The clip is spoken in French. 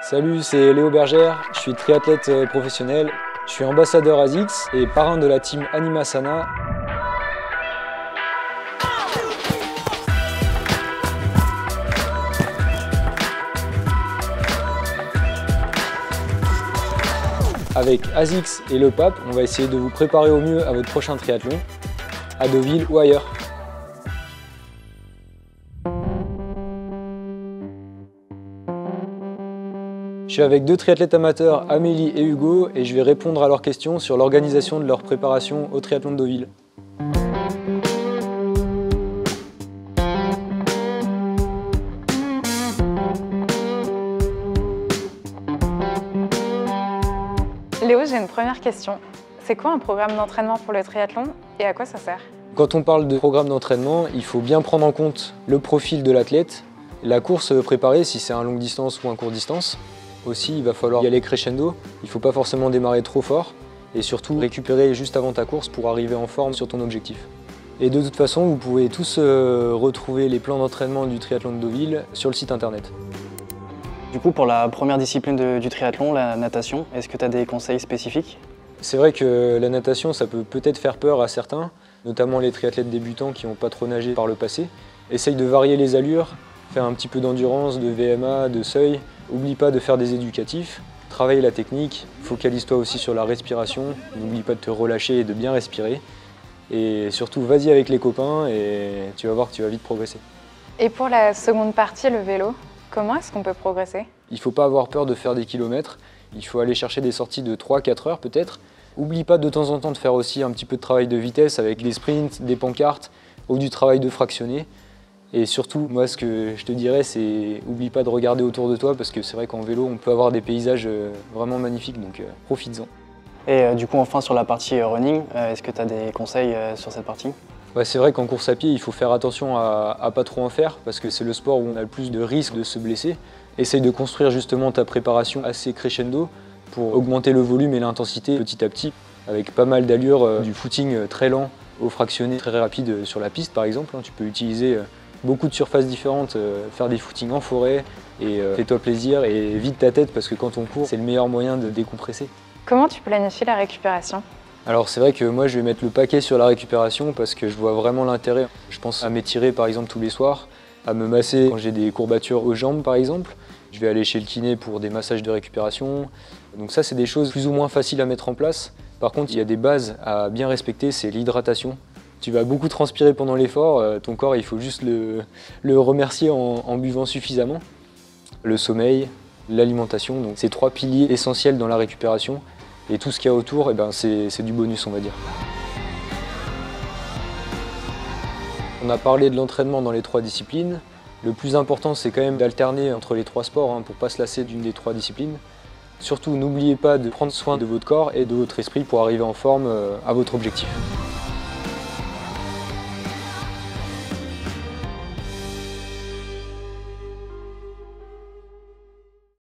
Salut, c'est Léo Bergère, je suis triathlète professionnel, je suis ambassadeur ASICS et parrain de la team Animasana. Avec ASICS et le PAP, on va essayer de vous préparer au mieux à votre prochain triathlon, à Deauville ou ailleurs. Je suis avec deux triathlètes amateurs, Amélie et Hugo, et je vais répondre à leurs questions sur l'organisation de leur préparation au triathlon de Deauville. Léo, j'ai une première question. C'est quoi un programme d'entraînement pour le triathlon et à quoi ça sert? Quand on parle de programme d'entraînement, il faut bien prendre en compte le profil de l'athlète, la course préparée si c'est un longue distance ou un court distance. Aussi, il va falloir y aller crescendo, il ne faut pas forcément démarrer trop fort et surtout récupérer juste avant ta course pour arriver en forme sur ton objectif. Et de toute façon, vous pouvez tous retrouver les plans d'entraînement du triathlon de Deauville sur le site internet. Du coup, pour la première discipline du triathlon, la natation, est-ce que tu as des conseils spécifiques? C'est vrai que la natation, ça peut peut-être faire peur à certains, notamment les triathlètes débutants qui n'ont pas trop nagé par le passé. Essaye de varier les allures, faire un petit peu d'endurance, de VMA, de seuil. N'oublie pas de faire des éducatifs, travaille la technique, focalise-toi aussi sur la respiration, n'oublie pas de te relâcher et de bien respirer. Et surtout, vas-y avec les copains et tu vas voir que tu vas vite progresser. Et pour la seconde partie, le vélo, comment est-ce qu'on peut progresser? Il ne faut pas avoir peur de faire des kilomètres, il faut aller chercher des sorties de 3-4 heures peut-être. N'oublie pas de temps en temps de faire aussi un petit peu de travail de vitesse avec des sprints, des pancartes ou du travail de fractionné. Et surtout, moi ce que je te dirais, c'est n'oublie pas de regarder autour de toi parce que c'est vrai qu'en vélo, on peut avoir des paysages vraiment magnifiques, donc profites-en. Et du coup, enfin sur la partie running, est-ce que tu as des conseils sur cette partie? Ouais, c'est vrai qu'en course à pied, il faut faire attention à pas trop en faire parce que c'est le sport où on a le plus de risques de se blesser. Essaye de construire justement ta préparation assez crescendo pour augmenter le volume et l'intensité petit à petit avec pas mal d'allures, du footing très lent au fractionné très rapide sur la piste par exemple. Tu peux utiliser beaucoup de surfaces différentes, faire des footings en forêt et fais-toi plaisir et vide ta tête parce que quand on court, c'est le meilleur moyen de décompresser. Comment tu planifies la récupération? Alors c'est vrai que moi je vais mettre le paquet sur la récupération parce que je vois vraiment l'intérêt. Je pense à m'étirer par exemple tous les soirs, à me masser quand j'ai des courbatures aux jambes par exemple. Je vais aller chez le kiné pour des massages de récupération. Donc ça c'est des choses plus ou moins faciles à mettre en place. Par contre il y a des bases à bien respecter, c'est l'hydratation. Tu vas beaucoup transpirer pendant l'effort, ton corps il faut juste le remercier en buvant suffisamment. Le sommeil, l'alimentation, donc ces trois piliers essentiels dans la récupération. Et tout ce qu'il y a autour, eh ben, c'est du bonus on va dire. On a parlé de l'entraînement dans les trois disciplines. Le plus important c'est quand même d'alterner entre les trois sports pour ne pas se lasser d'une des trois disciplines. Surtout n'oubliez pas de prendre soin de votre corps et de votre esprit pour arriver en forme à votre objectif.